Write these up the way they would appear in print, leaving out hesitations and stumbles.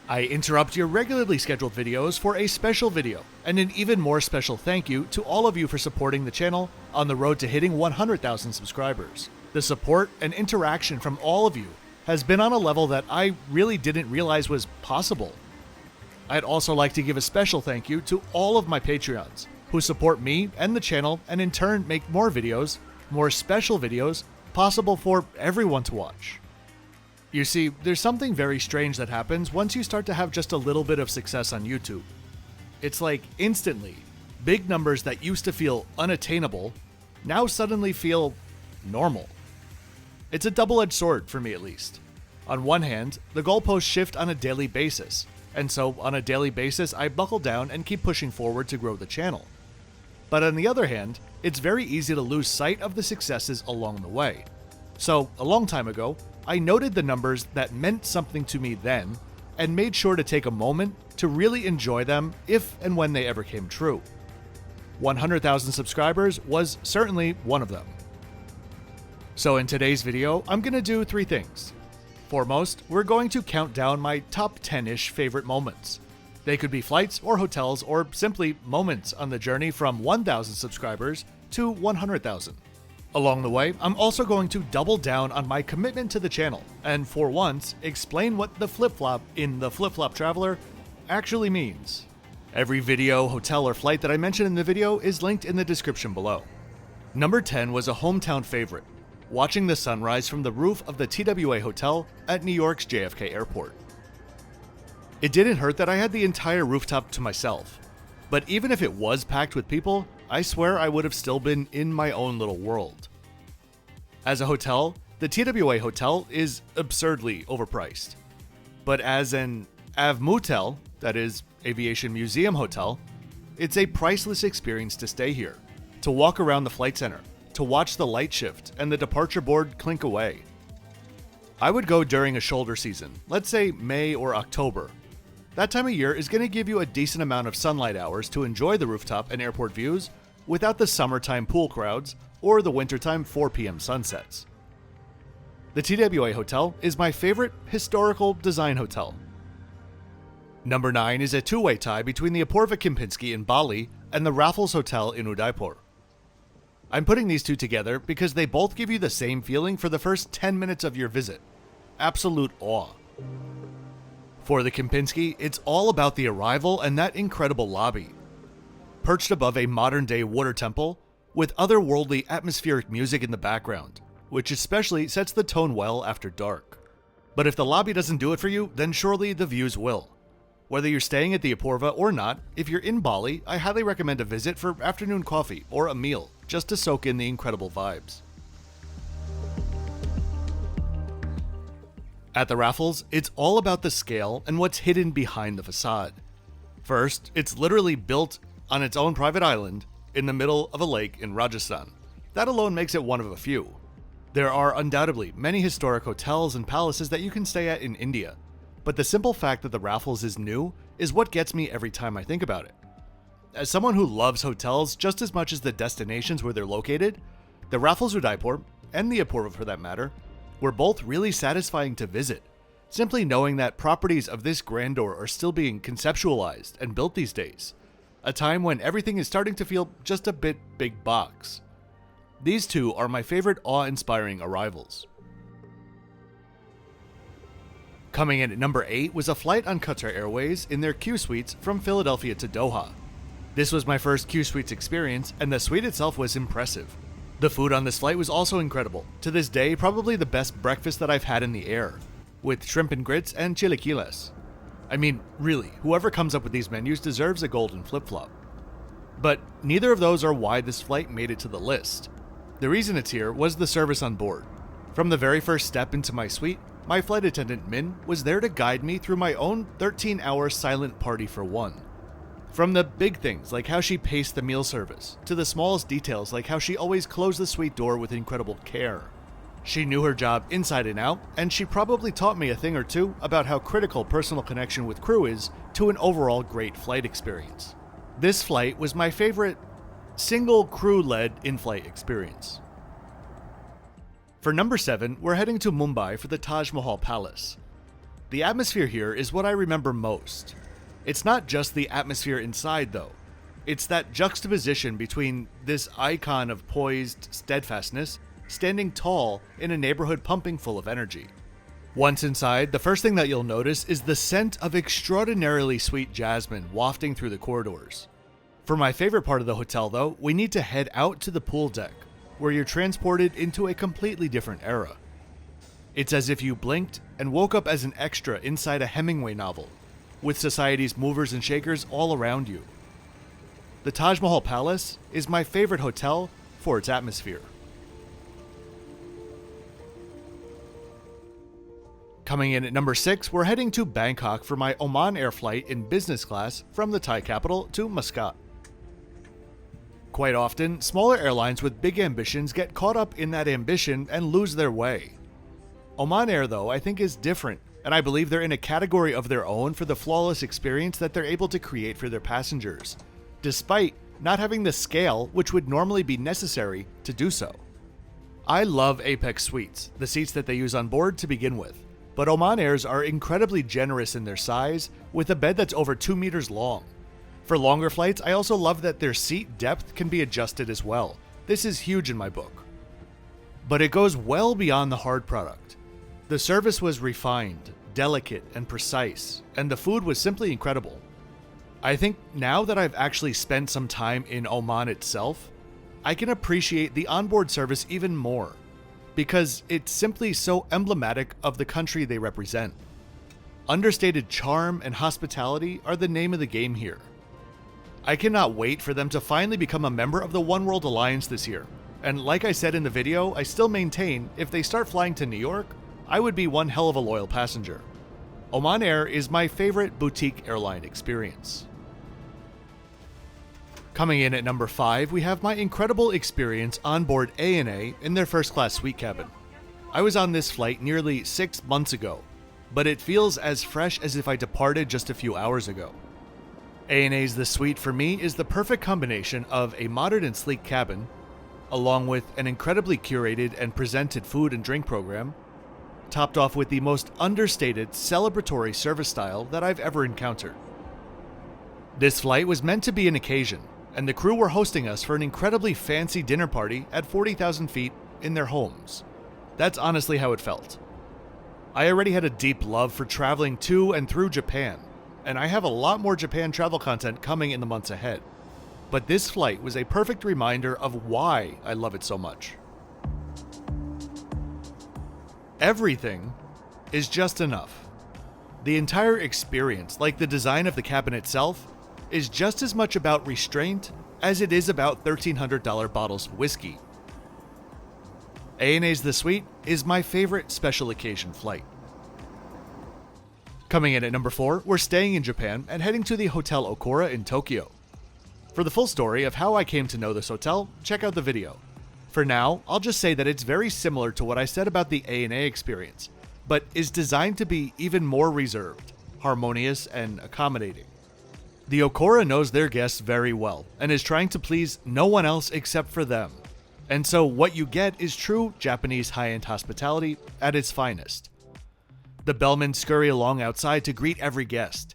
I interrupt your regularly scheduled videos for a special video, and an even more special thank you to all of you for supporting the channel on the road to hitting 100,000 subscribers. The support and interaction from all of you has been on a level that I really didn't realize was possible. I'd also like to give a special thank you to all of my Patreons who support me and the channel and in turn make more videos, more special videos, possible for everyone to watch. You see, there's something very strange that happens once you start to have just a little bit of success on YouTube. It's like instantly, big numbers that used to feel unattainable now suddenly feel normal. It's a double-edged sword for me at least. On one hand, the goalposts shift on a daily basis, and so on a daily basis I buckle down and keep pushing forward to grow the channel. But on the other hand, it's very easy to lose sight of the successes along the way. So, a long time ago, I noted the numbers that meant something to me then, and made sure to take a moment to really enjoy them if and when they ever came true. 100,000 subscribers was certainly one of them. So in today's video, I'm going to do 3 things. Foremost, we're going to count down my top 10-ish favorite moments. They could be flights or hotels or simply moments on the journey from 1,000 subscribers to 100,000. Along the way, I'm also going to double down on my commitment to the channel, and for once, explain what the flip-flop in the Flip-Flop Traveler actually means. Every video, hotel, or flight that I mention in the video is linked in the description below. Number 10 was a hometown favorite, watching the sunrise from the roof of the TWA Hotel at New York's JFK Airport. It didn't hurt that I had the entire rooftop to myself, but even if it was packed with people, I swear I would have still been in my own little world. As a hotel, the TWA Hotel is absurdly overpriced. But as an AVMUTEL, that is, Aviation Museum Hotel, it's a priceless experience to stay here, to walk around the flight center, to watch the light shift and the departure board clink away. I would go during a shoulder season, let's say May or October. That time of year is going to give you a decent amount of sunlight hours to enjoy the rooftop and airport views without the summertime pool crowds or the wintertime 4 p.m. sunsets. The TWA Hotel is my favorite historical design hotel. Number 9 is a two-way tie between the Apoorva Kempinski in Bali and the Raffles Hotel in Udaipur. I'm putting these two together because they both give you the same feeling for the first 10 minutes of your visit. Absolute awe. For the Kempinski, it's all about the arrival and that incredible lobby. Perched above a modern-day water temple, with otherworldly atmospheric music in the background, which especially sets the tone well after dark. But if the lobby doesn't do it for you, then surely the views will. Whether you're staying at the Apoorva or not, if you're in Bali, I highly recommend a visit for afternoon coffee or a meal, just to soak in the incredible vibes. At the Raffles, it's all about the scale and what's hidden behind the facade. First, it's literally built on its own private island in the middle of a lake in Rajasthan. That alone makes it one of a few. There are undoubtedly many historic hotels and palaces that you can stay at in India, but the simple fact that the Raffles is new is what gets me every time I think about it. As someone who loves hotels just as much as the destinations where they're located, the Raffles Udaipur, and the Apoorva for that matter, were both really satisfying to visit. Simply knowing that properties of this grandeur are still being conceptualized and built these days, a time when everything is starting to feel just a bit big box. These two are my favorite awe-inspiring arrivals. Coming in at number 8 was a flight on Qatar Airways in their Q Suites from Philadelphia to Doha. This was my first Q Suites experience, and the suite itself was impressive. The food on this flight was also incredible. To this day, probably the best breakfast that I've had in the air, with shrimp and grits and chilaquiles. I mean, really, whoever comes up with these menus deserves a golden flip-flop. But neither of those are why this flight made it to the list. The reason it's here was the service on board. From the very first step into my suite, my flight attendant Min was there to guide me through my own 13-hour silent party for one. From the big things like how she paced the meal service, to the smallest details like how she always closed the suite door with incredible care. She knew her job inside and out, and she probably taught me a thing or two about how critical personal connection with crew is to an overall great flight experience. This flight was my favorite single crew-led in-flight experience. For number 7, we're heading to Mumbai for the Taj Mahal Palace. The atmosphere here is what I remember most. It's not just the atmosphere inside though. It's that juxtaposition between this icon of poised steadfastness standing tall in a neighborhood pumping full of energy. Once inside, the first thing that you'll notice is the scent of extraordinarily sweet jasmine wafting through the corridors. For my favorite part of the hotel though, we need to head out to the pool deck, where you're transported into a completely different era. It's as if you blinked and woke up as an extra inside a Hemingway novel, with society's movers and shakers all around you. The Taj Mahal Palace is my favorite hotel for its atmosphere. Coming in at number 6, we're heading to Bangkok for my Oman Air flight in business class from the Thai capital to Muscat. Quite often, smaller airlines with big ambitions get caught up in that ambition and lose their way. Oman Air, though, I think is different, and I believe they're in a category of their own for the flawless experience that they're able to create for their passengers, despite not having the scale which would normally be necessary to do so. I love Apex Suites, the seats that they use on board to begin with, but Oman Airs are incredibly generous in their size, with a bed that's over 2 meters long. For longer flights, I also love that their seat depth can be adjusted as well. This is huge in my book. But it goes well beyond the hard product. The service was refined, delicate, and precise, and the food was simply incredible. I think now that I've actually spent some time in Oman itself, I can appreciate the onboard service even more, because it's simply so emblematic of the country they represent. Understated charm and hospitality are the name of the game here. I cannot wait for them to finally become a member of the One World Alliance this year, and like I said in the video, I still maintain if they start flying to New York, I would be one hell of a loyal passenger. Oman Air is my favorite boutique airline experience. Coming in at number 5, we have my incredible experience on board ANA in their first class suite cabin. I was on this flight nearly 6 months ago, but it feels as fresh as if I departed just a few hours ago. ANA's The Suite for me is the perfect combination of a modern and sleek cabin, along with an incredibly curated and presented food and drink program, topped off with the most understated celebratory service style that I've ever encountered. This flight was meant to be an occasion, and the crew were hosting us for an incredibly fancy dinner party at 40,000 feet in their homes. That's honestly how it felt. I already had a deep love for traveling to and through Japan, and I have a lot more Japan travel content coming in the months ahead. But this flight was a perfect reminder of why I love it so much. Everything is just enough. The entire experience, like the design of the cabin itself, is just as much about restraint as it is about $1,300 bottles of whiskey. ANA's The Suite is my favorite special occasion flight. Coming in at number 4, we're staying in Japan and heading to the Hotel Okora in Tokyo. For the full story of how I came to know this hotel, check out the video. For now, I'll just say that it's very similar to what I said about the ANA experience, but is designed to be even more reserved, harmonious, and accommodating. The Okora knows their guests very well and is trying to please no one else except for them. And so what you get is true Japanese high-end hospitality at its finest. The bellmen scurry along outside to greet every guest.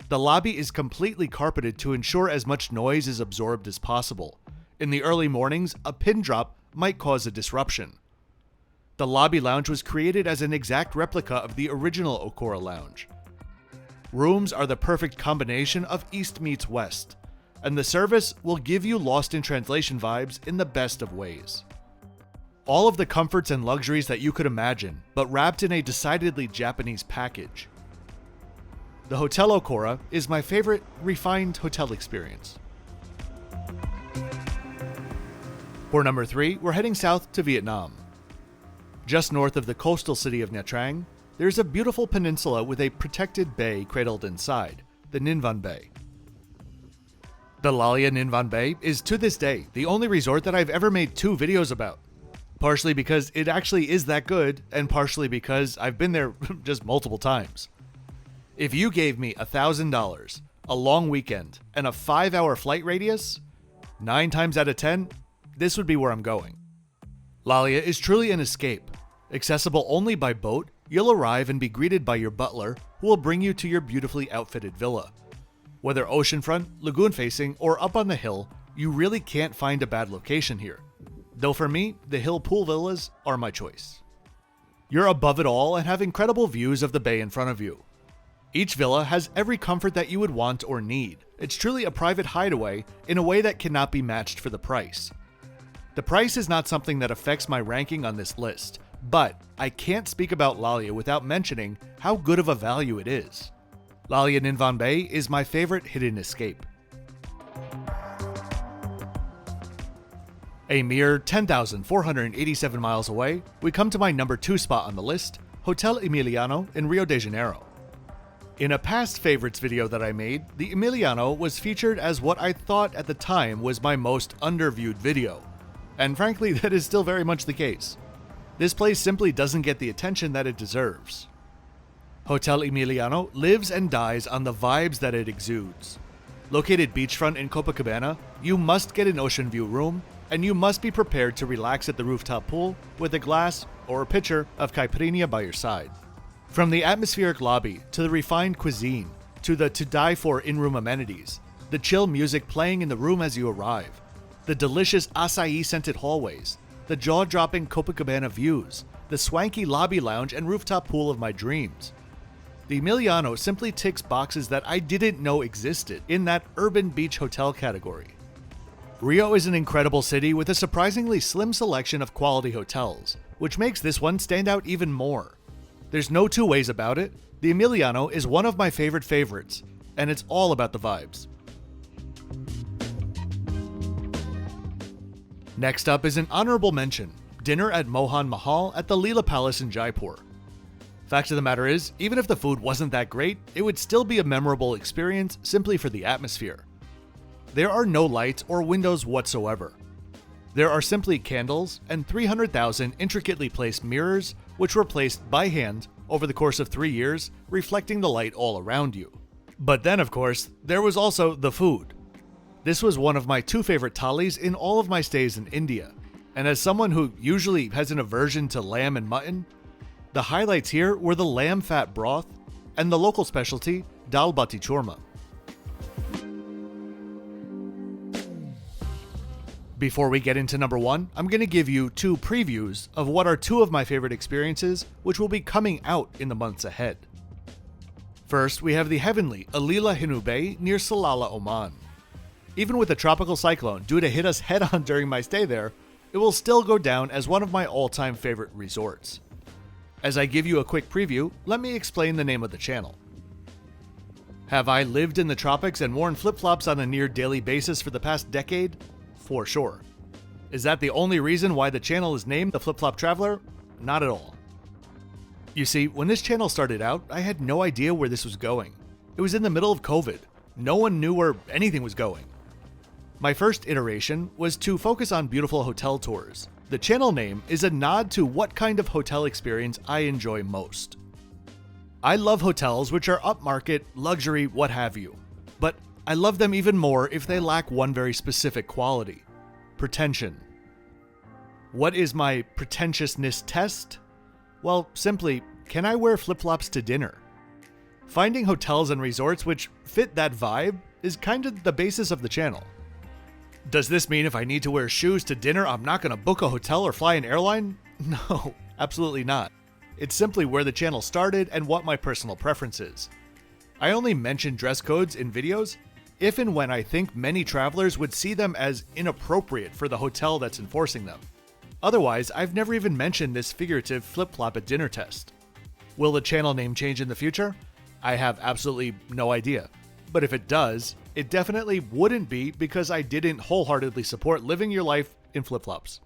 The lobby is completely carpeted to ensure as much noise is absorbed as possible. In the early mornings, a pin drop might cause a disruption. The lobby lounge was created as an exact replica of the original Okora lounge. Rooms are the perfect combination of East meets West, and the service will give you Lost in Translation vibes in the best of ways. All of the comforts and luxuries that you could imagine, but wrapped in a decidedly Japanese package. The Hotel Okora is my favorite refined hotel experience. For number 3, we're heading south to Vietnam. Just north of the coastal city of Nha Trang, there's a beautiful peninsula with a protected bay cradled inside, the Ninh Văn Bay. The Laia Nan Bay is to this day the only resort that I've ever made 2 videos about. Partially because it actually is that good, and partially because I've been there just multiple times. If you gave me $1,000, a long weekend, and a 5-hour flight radius, 9 times out of 10, this would be where I'm going. Laia is truly an escape. Accessible only by boat, you'll arrive and be greeted by your butler, who will bring you to your beautifully outfitted villa. Whether oceanfront, lagoon facing, or up on the hill, you really can't find a bad location here. Though for me, the hill pool villas are my choice. You're above it all and have incredible views of the bay in front of you. Each villa has every comfort that you would want or need. It's truly a private hideaway in a way that cannot be matched for the price. The price is not something that affects my ranking on this list, but I can't speak about Laia without mentioning how good of a value it is. Laia Nan Bay is my favorite hidden escape. A mere 10,487 miles away, we come to my number 2 spot on the list, Hotel Emiliano in Rio de Janeiro. In a past favorites video that I made, the Emiliano was featured as what I thought at the time was my most underviewed video. And frankly, that is still very much the case. This place simply doesn't get the attention that it deserves. Hotel Emiliano lives and dies on the vibes that it exudes. Located beachfront in Copacabana, you must get an ocean view room, and you must be prepared to relax at the rooftop pool with a glass or a pitcher of caipirinha by your side. From the atmospheric lobby, to the refined cuisine, to the to-die-for in-room amenities, the chill music playing in the room as you arrive, the delicious acai-scented hallways, the jaw-dropping Copacabana views, the swanky lobby lounge and rooftop pool of my dreams. The Emiliano simply ticks boxes that I didn't know existed in that urban beach hotel category. Rio is an incredible city with a surprisingly slim selection of quality hotels, which makes this one stand out even more. There's no two ways about it, the Emiliano is one of my favorite favorites, and it's all about the vibes. Next up is an honorable mention, dinner at Mohan Mahal at the Leela Palace in Jaipur. Fact of the matter is, even if the food wasn't that great, it would still be a memorable experience simply for the atmosphere. There are no lights or windows whatsoever. There are simply candles and 300,000 intricately placed mirrors, which were placed by hand over the course of 3 years, reflecting the light all around you. But then, of course, there was also the food. This was one of my 2 favorite thalis in all of my stays in India, and as someone who usually has an aversion to lamb and mutton, the highlights here were the lamb fat broth and the local specialty, dal bati churma. Before we get into number 1, I'm going to give you 2 previews of what are 2 of my favorite experiences, which will be coming out in the months ahead. First, we have the heavenly Alila Hinu Bay near Salalah, Oman. Even with a tropical cyclone due to hit us head-on during my stay there, it will still go down as one of my all-time favorite resorts. As I give you a quick preview, let me explain the name of the channel. Have I lived in the tropics and worn flip-flops on a near daily basis for the past decade? For sure. Is that the only reason why the channel is named The Flip Flop Traveler? Not at all. You see, when this channel started out, I had no idea where this was going. It was in the middle of COVID. No one knew where anything was going. My first iteration was to focus on beautiful hotel tours. The channel name is a nod to what kind of hotel experience I enjoy most. I love hotels which are upmarket, luxury, what have you. But I love them even more if they lack one very specific quality: pretension. What is my pretentiousness test? Well, simply, can I wear flip-flops to dinner? Finding hotels and resorts which fit that vibe is kind of the basis of the channel. Does this mean if I need to wear shoes to dinner, I'm not going to book a hotel or fly an airline? No, absolutely not. It's simply where the channel started and what my personal preference is. I only mention dress codes in videos if and when I think many travelers would see them as inappropriate for the hotel that's enforcing them. Otherwise, I've never even mentioned this figurative flip-flop at dinner test. Will the channel name change in the future? I have absolutely no idea. But if it does, it definitely wouldn't be because I didn't wholeheartedly support living your life in flip-flops.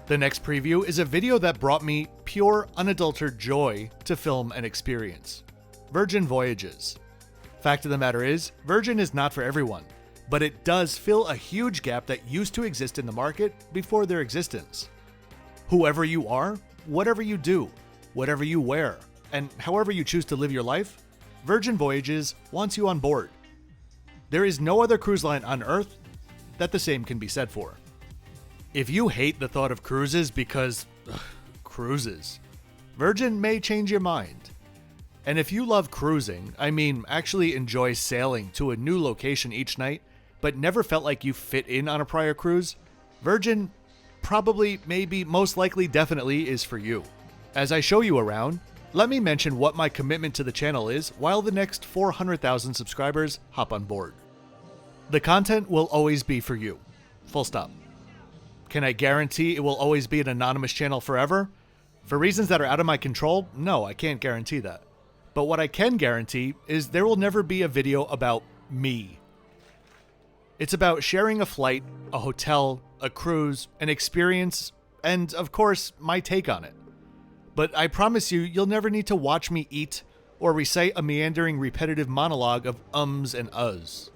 The next preview is a video that brought me pure, unadulterated joy to film and experience. Virgin Voyages. Fact of the matter is, Virgin is not for everyone, but it does fill a huge gap that used to exist in the market before their existence. Whoever you are, whatever you do, whatever you wear, and however you choose to live your life, Virgin Voyages wants you on board. There is no other cruise line on Earth that the same can be said for. If you hate the thought of cruises because cruises, Virgin may change your mind. And if you love cruising, I mean actually enjoy sailing to a new location each night, but never felt like you fit in on a prior cruise, Virgin probably, maybe, most likely, definitely is for you. As I show you around, let me mention what my commitment to the channel is while the next 400,000 subscribers hop on board. The content will always be for you. Full stop. Can I guarantee it will always be an anonymous channel forever? For reasons that are out of my control, no, I can't guarantee that. But what I can guarantee is there will never be a video about me. It's about sharing a flight, a hotel, a cruise, an experience, and of course, my take on it. But I promise you, you'll never need to watch me eat or recite a meandering repetitive monologue of ums and uhs.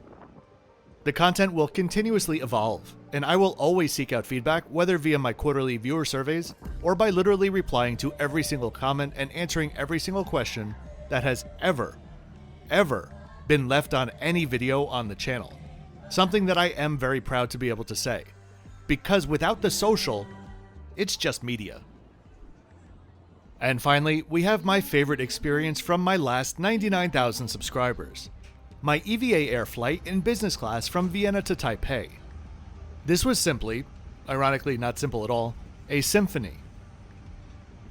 The content will continuously evolve, and I will always seek out feedback, whether via my quarterly viewer surveys or by literally replying to every single comment and answering every single question that has ever been left on any video on the channel. Something that I am very proud to be able to say, because without the social, it's just media. And finally, we have my favorite experience from my last 99,000 subscribers. My EVA Air flight in business class from Vienna to Taipei. This was simply, ironically not simple at all, a symphony.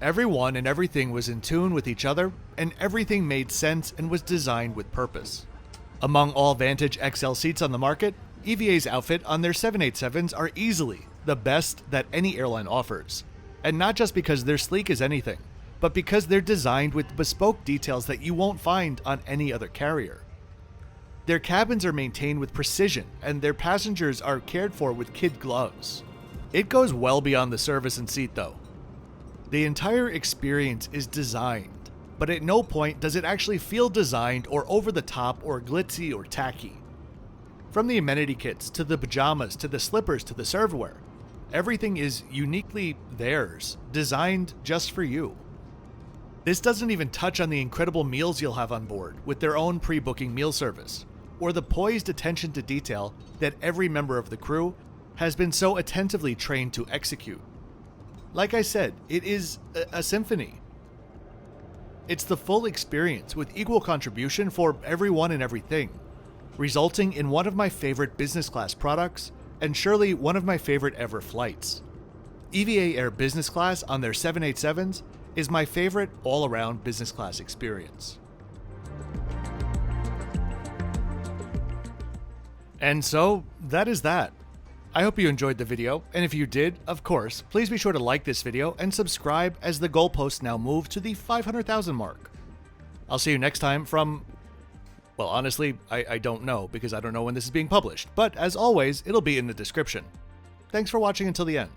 Everyone and everything was in tune with each other, and everything made sense and was designed with purpose. Among all Vantage XL seats on the market, EVA's outfit on their 787s are easily the best that any airline offers. And not just because they're sleek as anything, but because they're designed with bespoke details that you won't find on any other carrier. Their cabins are maintained with precision, and their passengers are cared for with kid gloves. It goes well beyond the service and seat though. The entire experience is designed, but at no point does it actually feel designed or over the top or glitzy or tacky. From the amenity kits, to the pajamas, to the slippers, to the serveware, everything is uniquely theirs, designed just for you. This doesn't even touch on the incredible meals you'll have on board with their own pre-booking meal service, or the poised attention to detail that every member of the crew has been so attentively trained to execute. Like I said, it is a symphony. It's the full experience with equal contribution for everyone and everything, resulting in one of my favorite business class products and surely one of my favorite ever flights. EVA Air Business Class on their 787s is my favorite all-around business class experience. And so, that is that. I hope you enjoyed the video, and if you did, of course, please be sure to like this video and subscribe as the goalposts now move to the 500,000 mark. I'll see you next time from... well, honestly, I don't know, because I don't know when this is being published, but as always, it'll be in the description. Thanks for watching until the end.